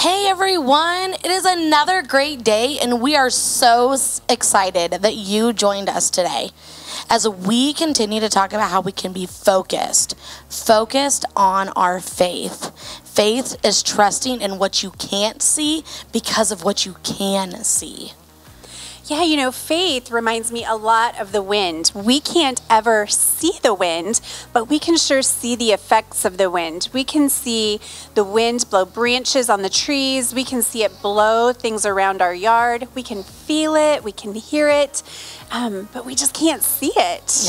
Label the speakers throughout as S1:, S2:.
S1: Hey everyone, it is another great day and we are so excited that you joined us today as we continue to talk about how we can be focused on our faith. Faith is trusting in what you can't see because of what you can see.
S2: Yeah, you know, faith reminds me a lot of the wind. We can't ever see the wind, but we can sure see the effects of the wind. We can see the wind blow branches on the trees. We can see it blow things around our yard. We can feel it. We can hear it, but we just can't see it.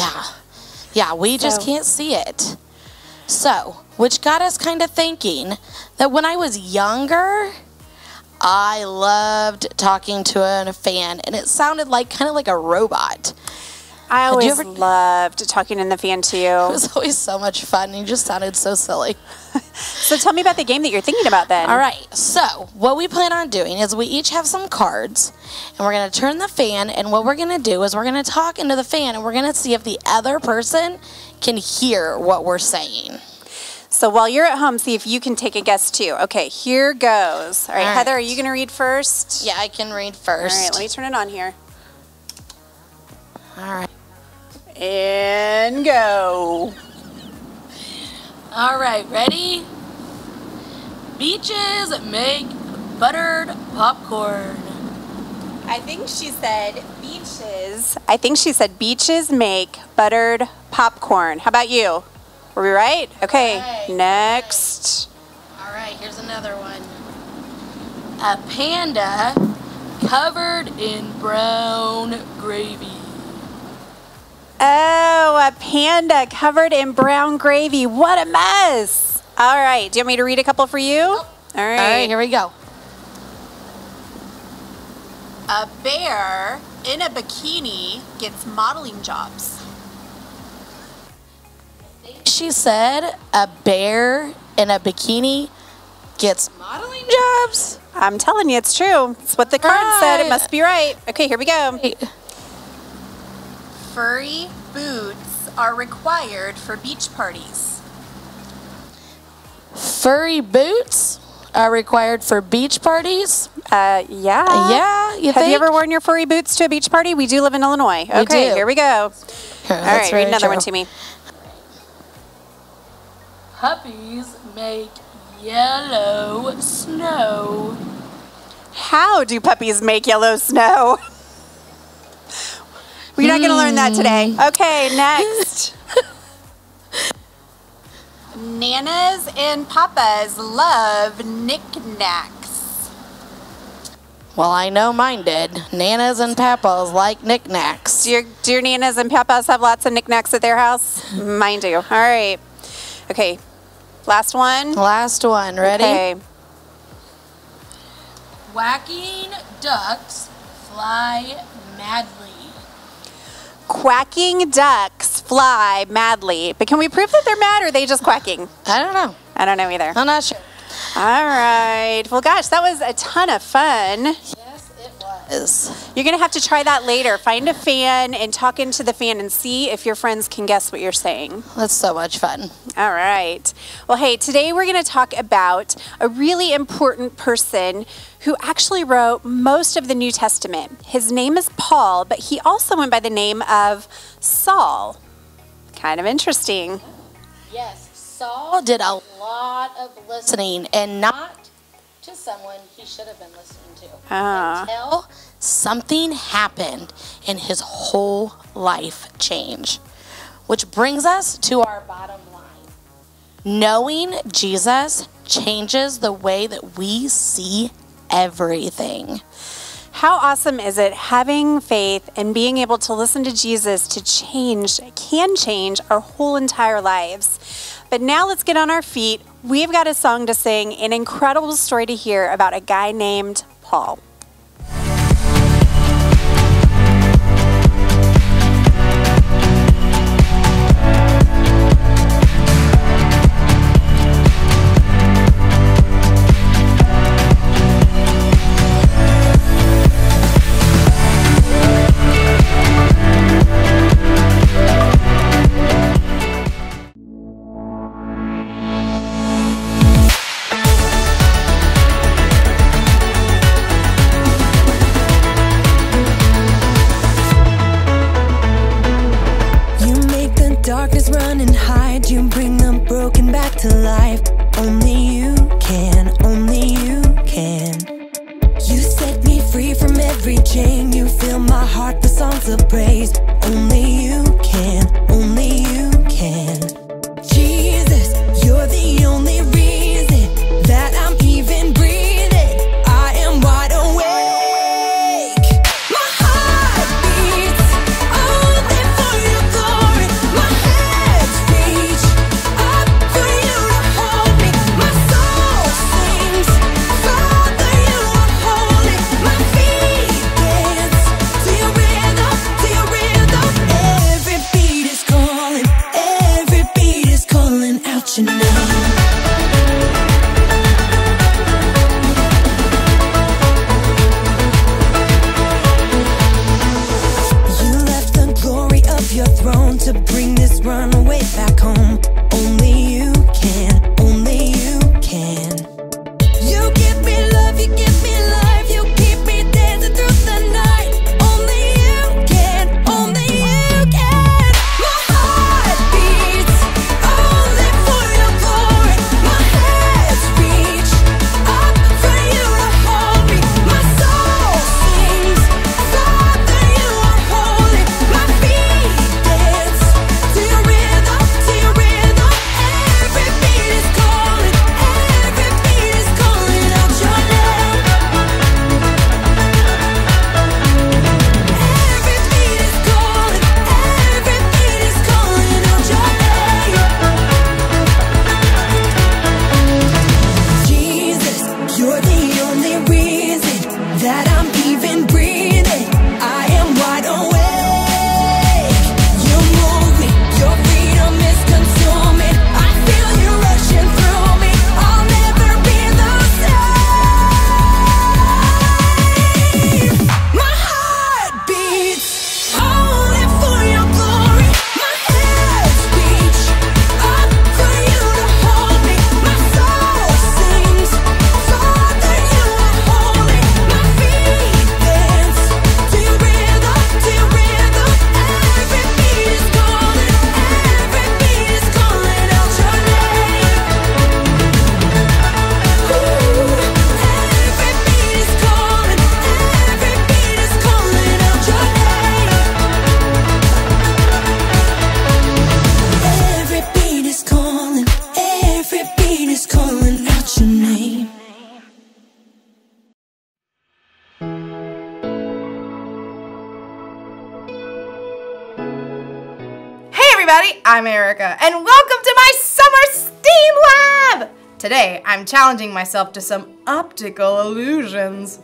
S1: Yeah, we just can't see it. So, which got us kind of thinking that when I was younger, I loved talking to a fan, and it sounded like kind of like a robot.
S2: I always loved talking in the fan too.
S1: It was always so much fun, and you just sounded so silly.
S2: So tell me about the game that you're thinking about then.
S1: All right, so what we plan on doing is we each have some cards, and we're going to turn the fan, and what we're going to do is we're going to talk into the fan, and we're going to see if the other person can hear what we're saying.
S2: So while you're at home, see if you can take a guess too. Okay, here goes. All right, Heather, are you going to read first?
S1: Yeah, I can read first.
S2: All right, let me turn it on here.
S1: All right.
S2: And go.
S1: All right, ready? Beaches make buttered popcorn.
S2: I think she said beaches. I think she said beaches make buttered popcorn. How about you? Were we right? Okay,
S1: right,
S2: next.
S1: All right, here's another one. A panda covered in brown gravy.
S2: Oh, a panda covered in brown gravy. What a mess. All right, do you want me to read a couple for you?
S1: All right, here we go.
S2: A bear in a bikini gets modeling jobs.
S1: She said a bear in a bikini gets modeling jobs.
S2: I'm telling you, it's true. It's what the card said. It must be right. Okay, here we go. Furry boots are required for beach parties.
S1: Furry boots are required for beach parties?
S2: Yeah.
S1: Yeah, you
S2: Have
S1: think?
S2: you ever worn your furry boots to a beach party? We do live in Illinois. Okay, here we go.
S1: All
S2: right, read another one to me.
S1: Puppies make yellow snow.
S2: How do puppies make yellow snow? We're not going to learn that today. Okay, next. Nanas and Papas love knickknacks.
S1: Well, I know mine did. Nanas and Papas like knickknacks.
S2: Do your Nanas and Papas have lots of knickknacks at their house? Mine do. All right. Okay, last one.
S1: Last one. Ready?
S2: Okay.
S1: Quacking ducks fly madly.
S2: Quacking ducks fly madly. But can we prove that they're mad or are they just quacking?
S1: I don't know.
S2: I don't know either.
S1: I'm not sure.
S2: All right. Well, gosh, that was a ton of fun.
S1: Yes, it was.
S2: You're going to have to try that later. Find a fan and talk into the fan and see if your friends can guess what you're saying.
S1: That's so much fun.
S2: All right. Well, hey, today we're going to talk about a really important person who actually wrote most of the New Testament. His name is Paul, but he also went by the name of Saul. Kind of interesting.
S1: Yes, Saul did a lot of listening, and not to someone he should have been listening to. Until something happened and his whole life changed. Which brings us to our bottom line. Knowing Jesus changes the way that we see everything.
S2: How awesome is it having faith and being able to listen to Jesus can change our whole entire lives. But now let's get on our feet. We've got a song to sing, an incredible story to hear about a guy named Paul.
S3: to life. Only you can, only you can. You set me free from every chain. You fill my heart with songs of praise. Only you can, only you can. Jesus, you're the only reason that I'm even breathing. I am wide awake. My heart beats only for your glory. My hands reach up for you to hold me. My soul sings, Father, you are holy. My feet dance to your rhythm, to your rhythm. Every beat is calling out your name. Your throne to bring this runaway back home. Only you can, only you can. You give me love, you give me life, you keep me dancing through the night. Only you can, only you can. My heart beats only for your glory. My hands reach up for you to hold me. My soul sings, Father, you are holy. My feet dance to your rhythm, to your rhythm. Every beat is calling out your name. Every beat is calling out your name. Jesus, you're the only reason that I'm even breathing. I am wide awake. You move me, your freedom is consuming. I feel you rushing through me. I'll never be the same. My heart beats only for your glory. My hands reach up for you to hold me. My soul sings, Father, you are holy. My feet dance to your rhythm, to your rhythm. Every beat is calling out your name. Ooh, every beat is calling out your name. Every beat is calling out your name.
S4: Hey everybody, I'm Erica, and welcome to my Summer STEAM Lab! Today, I'm challenging myself to some optical illusions.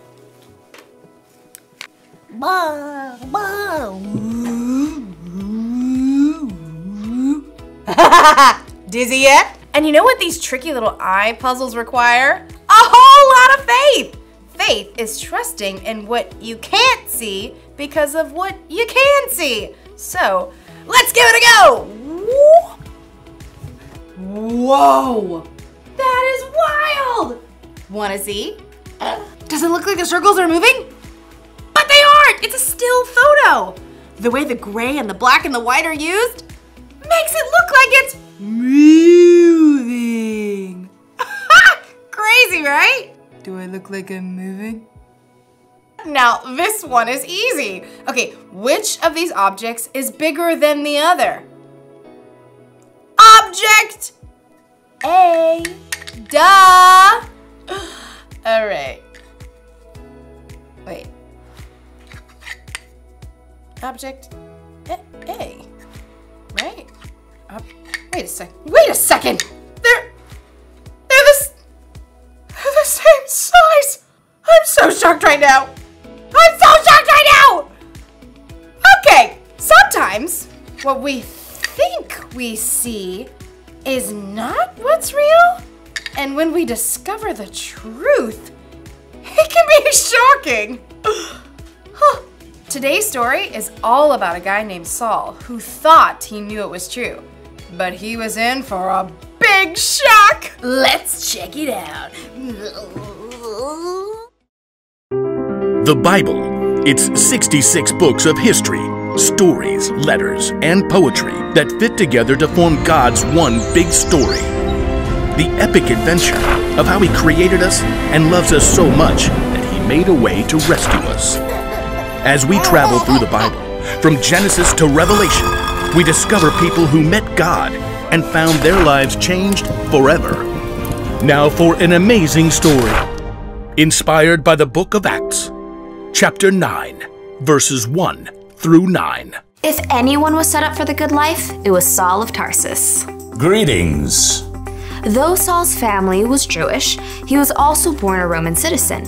S4: Dizzy yet? And you know what these tricky little eye puzzles require? A whole lot of faith! Faith is trusting in what you can't see because of what you can see. So, let's give it a go! Whoa! That is wild! Wanna see? Does it look like the circles are moving? But they aren't! It's a still photo! The way the gray and the black and the white are used makes it look like it's moving. Crazy, right? Do I look like I'm moving? Now, this one is easy. Okay, which of these objects is bigger than the other? Object A. Duh. All right. Wait. Object A. Right? Wait a second. They're the same size. I'm so shocked right now. Okay, sometimes what we think we see is not what's real. And when we discover the truth, it can be shocking. Today's story is all about a guy named Saul who thought he knew it was true, but he was in for a big shock. Let's check it out.
S5: The Bible. It's 66 books of history, stories, letters, and poetry that fit together to form God's one big story. the epic adventure of how He created us and loves us so much that He made a way to rescue us. As we travel through the Bible, from Genesis to Revelation, we discover people who met God and found their lives changed forever. Now for an amazing story, inspired by the book of Acts, chapter 9, verses 1 through 9.
S6: If anyone was set up for the good life, it was Saul of Tarsus.
S7: Greetings.
S6: Though Saul's family was Jewish, he was also born a Roman citizen.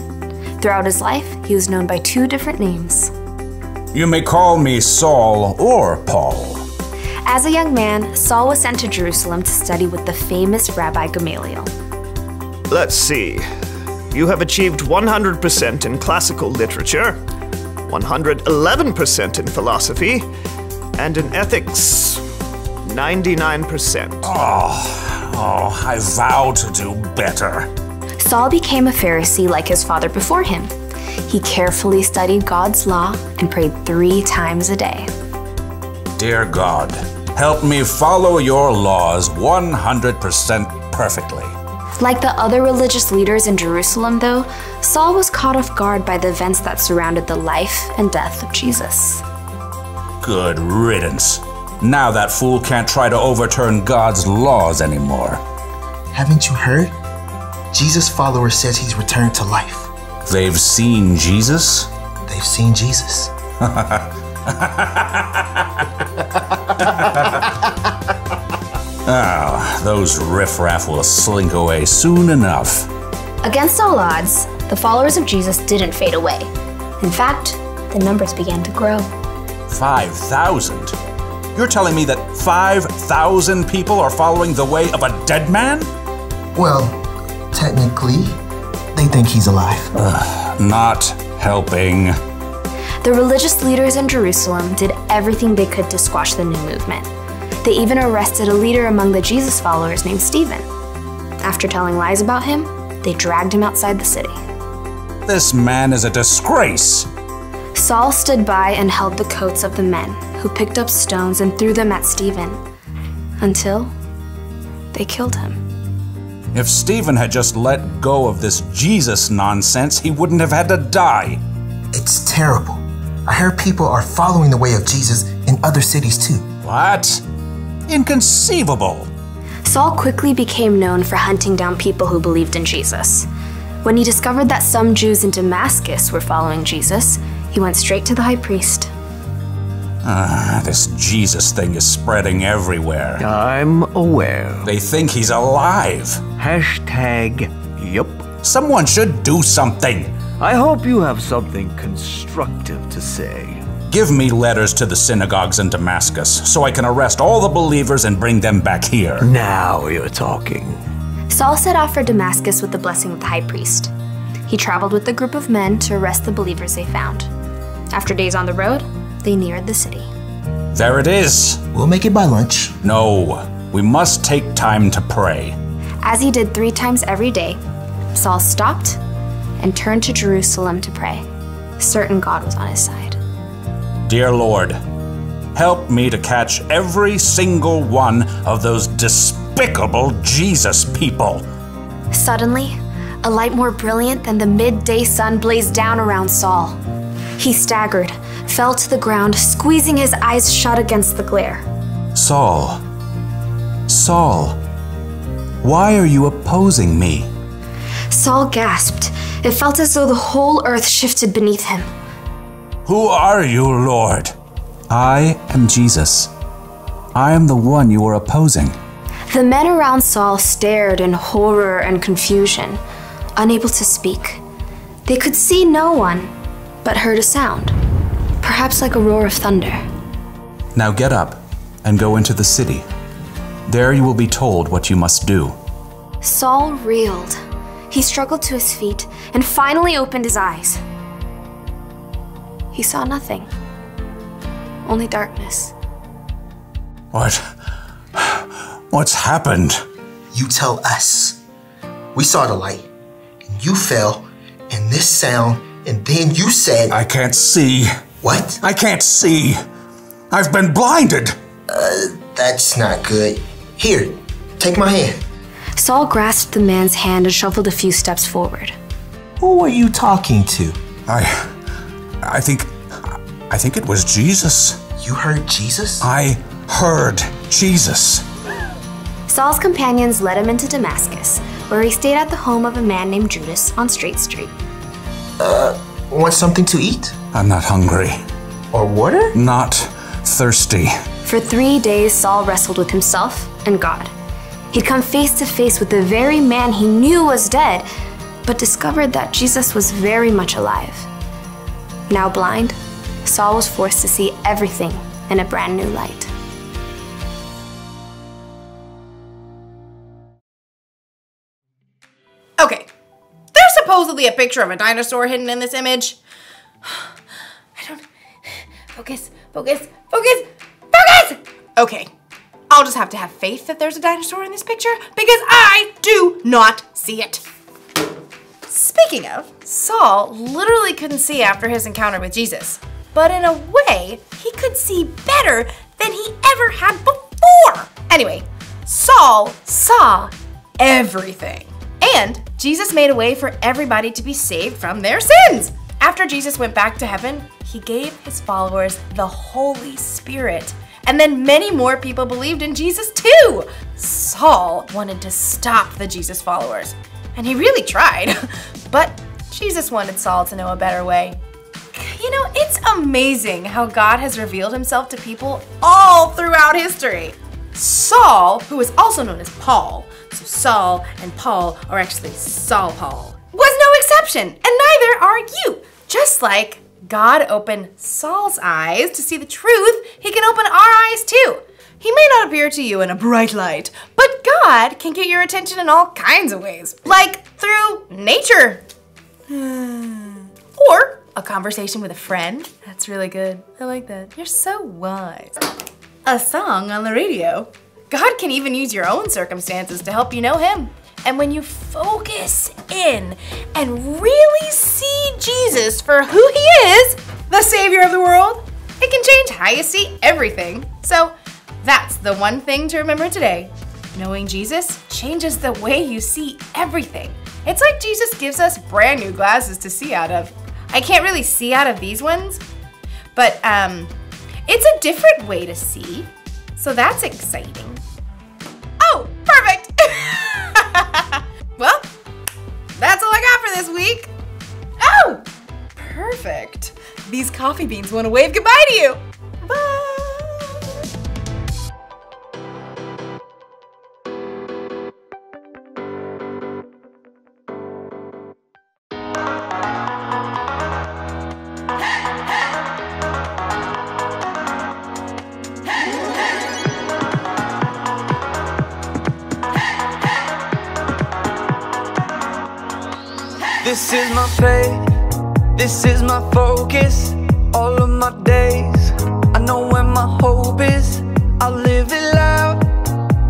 S6: Throughout his life, he was known by 2 different names.
S7: You may call me Saul or Paul.
S6: As a young man, Saul was sent to Jerusalem to study with the famous Rabbi Gamaliel.
S8: Let's see. You have achieved 100% in classical literature, 111% in philosophy, and in ethics, 99%.
S7: I vow to do better.
S6: Saul became a Pharisee like his father before him. He carefully studied God's law and prayed 3 times a day.
S7: Dear God, help me follow your laws 100% perfectly.
S6: Like the other religious leaders in Jerusalem, though, Saul was caught off guard by the events that surrounded the life and death of Jesus.
S7: Good riddance. Now that fool can't try to overturn God's laws anymore.
S9: Haven't you heard? Jesus' follower says he's returned to life.
S7: They've seen Jesus?
S9: They've seen Jesus.
S7: Those riffraff will slink away soon enough.
S6: Against all odds, the followers of Jesus didn't fade away. In fact, the numbers began to grow.
S7: 5,000? You're telling me that 5,000 people are following the way of a dead man?
S9: Well, technically, they think he's alive.
S7: Not helping.
S6: The religious leaders in Jerusalem did everything they could to squash the new movement. They even arrested a leader among the Jesus followers named Stephen. After telling lies about him, they dragged him outside the city.
S7: This man is a disgrace.
S6: Saul stood by and held the coats of the men, who picked up stones and threw them at Stephen, until they killed him.
S7: If Stephen had just let go of this Jesus nonsense, he wouldn't have had to die.
S9: It's terrible. I heard people are following the way of Jesus in other cities too.
S7: What? Inconceivable.
S6: Saul quickly became known for hunting down people who believed in Jesus. When he discovered that some Jews in Damascus were following Jesus, he went straight to the high priest.
S7: This Jesus thing is spreading everywhere.
S8: I'm aware.
S7: They think he's alive.
S8: #yup.
S7: Someone should do something.
S8: I hope you have something constructive to say.
S7: Give me letters to the synagogues in Damascus so I can arrest all the believers and bring them back here.
S8: Now you're talking.
S6: Saul set off for Damascus with the blessing of the high priest. He traveled with a group of men to arrest the believers they found. After days on the road, they neared the city.
S7: There it is.
S9: We'll make it by lunch.
S7: No, we must take time to pray.
S6: As he did 3 times every day, Saul stopped and turned to Jerusalem to pray, certain God was on his side.
S7: Dear Lord, help me to catch every single one of those despicable Jesus people.
S6: Suddenly, a light more brilliant than the midday sun blazed down around Saul. He staggered, fell to the ground, squeezing his eyes shut against the glare.
S7: Saul, why are you opposing me?
S6: Saul gasped. It felt as though the whole earth shifted beneath him.
S7: Who are you, Lord? I am Jesus. I am the one you are opposing.
S6: The men around Saul stared in horror and confusion, unable to speak. They could see no one, but heard a sound, perhaps like a roar of thunder.
S7: Now get up and go into the city. There you will be told what you must do.
S6: Saul reeled. He struggled to his feet and finally opened his eyes. He saw nothing, only darkness.
S7: What's happened?
S9: You tell us. We saw the light, and you fell, and this sound, and then you said...
S7: I can't see.
S9: What?
S7: I can't see. I've been blinded.
S9: That's not good. Here, take my hand.
S6: Saul grasped the man's hand and shuffled a few steps forward.
S9: Who are you talking to?
S7: I think it was Jesus.
S9: You heard Jesus?
S7: I heard Jesus.
S6: Saul's companions led him into Damascus, where he stayed at the home of a man named Judas on Straight Street.
S9: Want something to eat?
S7: I'm not hungry.
S9: Or water?
S7: Not thirsty.
S6: For 3 days, Saul wrestled with himself and God. He'd come face to face with the very man he knew was dead, but discovered that Jesus was very much alive. Now blind, Saul was forced to see everything in a brand new light.
S4: Okay, there's supposedly a picture of a dinosaur hidden in this image. Focus. Okay, I'll just have to have faith that there's a dinosaur in this picture because I do not see it. Speaking of, Saul literally couldn't see after his encounter with Jesus, but in a way, he could see better than he ever had before. Anyway, Saul saw everything. And Jesus made a way for everybody to be saved from their sins. After Jesus went back to heaven, he gave his followers the Holy Spirit. And then many more people believed in Jesus too. Saul wanted to stop the Jesus followers, and he really tried. But Jesus wanted Saul to know a better way. You know, it's amazing how God has revealed himself to people all throughout history. Saul, who is also known as Paul, so Saul and Paul are actually Saul Paul, was no exception, and neither are you. Just like God opened Saul's eyes to see the truth, he can open our eyes too. He may not appear to you in a bright light, but God can get your attention in all kinds of ways, like through nature. Or a conversation with a friend. That's really good. I like that. You're so wise. A song on the radio. God can even use your own circumstances to help you know him. And when you focus in and really see Jesus for who he is, the Savior of the world, it can change how you see everything. So that's the one thing to remember today. Knowing Jesus changes the way you see everything. It's like Jesus gives us brand new glasses to see out of. I can't really see out of these ones, but it's a different way to see. So that's exciting. Oh, perfect. Well, that's all I got for this week. Oh, perfect. These coffee beans want to wave goodbye to you. Bye.
S10: This is my faith, this is my focus, all of my days. I know where my hope is, I live it loud,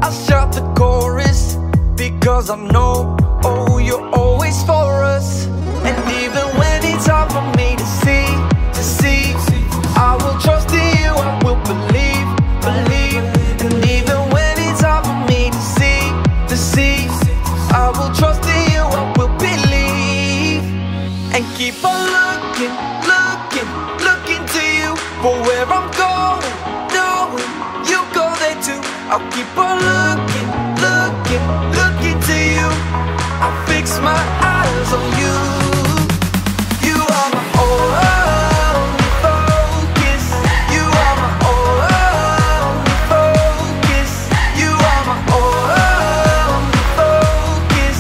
S10: I shout the chorus, because I know, oh, you're always for us. And even when it's hard for me to see, I will trust in you, I will believe. And even when it's hard for me to see, I will trust in you, I will believe. And keep on looking to you for where I'm going, knowing you go there too. I'll keep on looking to you. I fix my eyes on you. You are my only focus. You are my only focus. You are my only focus.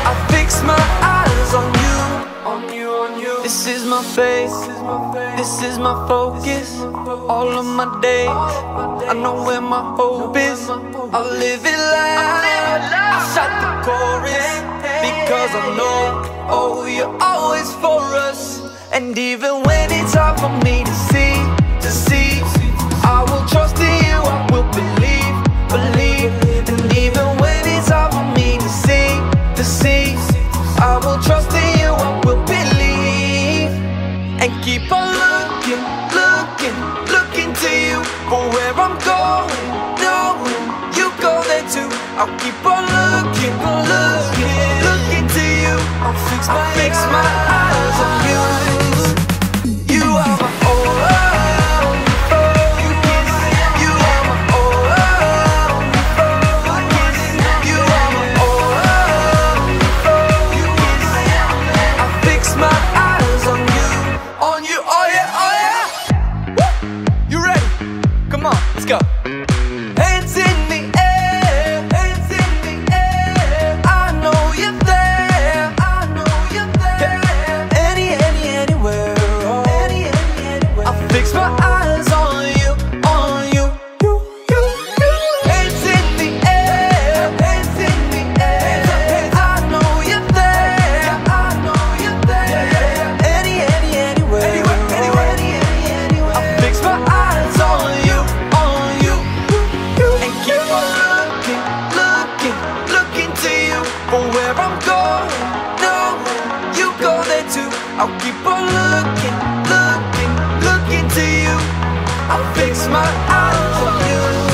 S10: I fix my eyes on you. This is my faith, this is my focus, all of my days, I know where my hope is, I'll live it loud, I shout the chorus, because I know, oh, you're always for us. And even when it's hard for me to see, I will trust in you, I will believe. And even when it's hard for me to see, I will trust in you, I will believe. And keep on looking to you for where I'm going, knowing you go there too. I'll keep on looking. fix my eyes on you. You are my only focus. You are my only focus. You are my only focus. I fix my eyes on you, oh yeah, oh yeah. Woo! You ready? Come on, let's go. Hands in the air, hands in the air. I know you're there, I know you're there. Anywhere, oh. Anywhere. I fix my eyes on you, on you. Hands in the air, hands in the air. I know you're there, I know you're there. Anywhere, I fix my eyes on you, on you. And keep on looking to you for where I'm going. No, you go there too. I'll keep on looking to you. I'll fix my eyes on you.